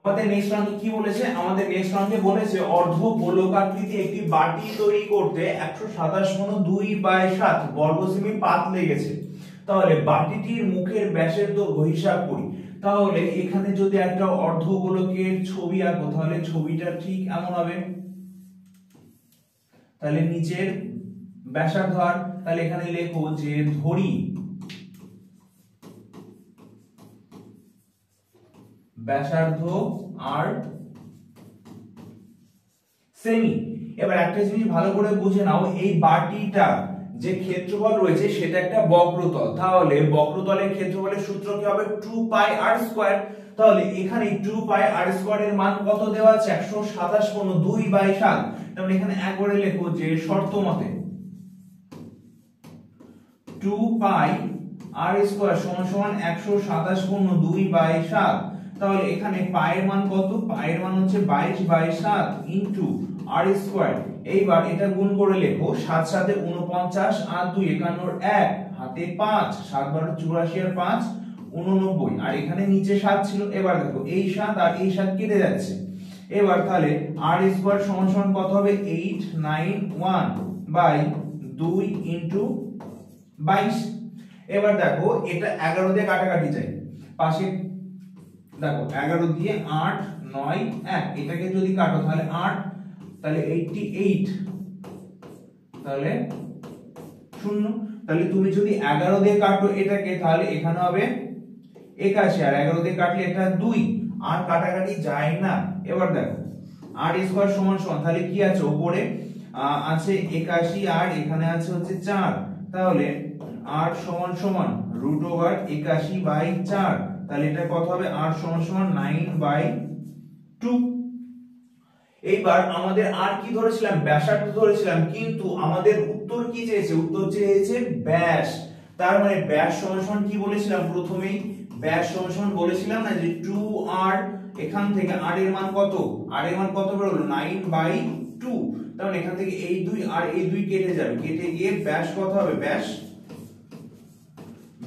আমাদের নেক্সট অঙ্কে কি বলেছে, আমাদের নেক্সট অঙ্কে বলেছে অর্ধ গোলকাকৃতি একটি বাটি তৈরি করতে 127 × 2/7 বর্গ সেমি পাত লেগেছে। তাহলে বাটিটির মুখের ব্যাসের দৈর্ঘ্য হিসাব করি। তাহলে এখানে যদি একটা অর্ধ গোলকের ছবি আঁকো তাহলে ছবিটা ঠিক এমন হবে। তাহলে নিচের ব্যাসার্ধ আর, তাহলে এখানে লেখো যে ধরি ব্যাসার্ধ আর সেমি। এবার একটা জিনিস ভালো করে বুঝে নাও, এই বাটিটা যে ক্ষেত্রফল রয়েছে সেটা একটা বক্রতল। তাহলে বক্রতলের ক্ষেত্রফলের সূত্র কি হবে 2πr²। তাহলে এখানে 2πr² এর মান কত দেওয়া আছে 127/2/7। তাহলে এখানে একবারে লেখো যে শর্ত মতে 2πr² = 127/2/7। তাহলে এখানে পায়ের মান কত, পায়ের মান হচ্ছে 22/7 ইনটু r²। এইবার এটা গুণ করে লেখো 7 × 7 = 49 আর 2 51 1 হাতে 5 7 12 84 আর 5 89 আর এখানে নিচে 7 ছিল। এবার দেখো এই 7 আর এই 7 কেটে যাচ্ছে। এবার তাহলে r² সমান কত হবে 891/2 ইনটু 22। এবার দেখো এটা 11 দিয়ে কাটাকাটি যায়, পাশে দেখো 11 দিয়ে 8 9 1, এটাকে যদি কাটো তাহলে 8, তাহলে 88, তাহলে 0। তাহলে তুমি যদি 11 দিয়ে কাটো এটাকে তাহলে এখানে হবে 81 আর 11 দিয়ে কাটলে এটা 2 আর কাটাকাটি যায় না। এবার দেখো r² সমান তাহলে কি আছে উপরে আছে 81 আর এখানে আছে হচ্ছে 4। তাহলে r সমান √81/4। তাহলে এটা কত হবে r সমান 9/2। এইবার আমাদের আর কি ধরেছিলাম ব্যাসার্ধ ধরেছিলাম, কিন্তু আমাদের উত্তর কি চেয়েছে, উত্তর চেয়েছে ব্যাস। তার মানে ব্যাস সমান কি বলেছিলাম প্রথমেই, ব্যাস সমান বলেছিলাম না যে 2r, এখান থেকে r এর মান কত, r এর মান কত বেরোলো 9/2। তাহলে এখান থেকে এই 2 আর এই 2 কেটে যাবে, কেটে গিয়ে ব্যাস কত হবে,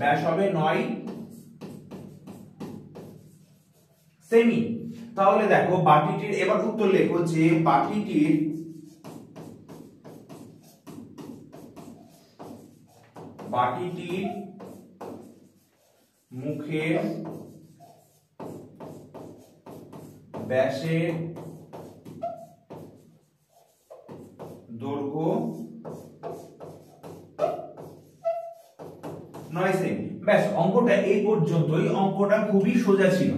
ব্যাস হবে 9 সেমি। তাহলে দেখো বাটিটির, এবার উত্তর লেখো যে বাটিটির মুখের ব্যাসের দৈর্ঘ্য 9 সেমি। ব্যাস অঙ্কটা এই পর্যন্তই। অঙ্কটা খুবই সোজা ছিল।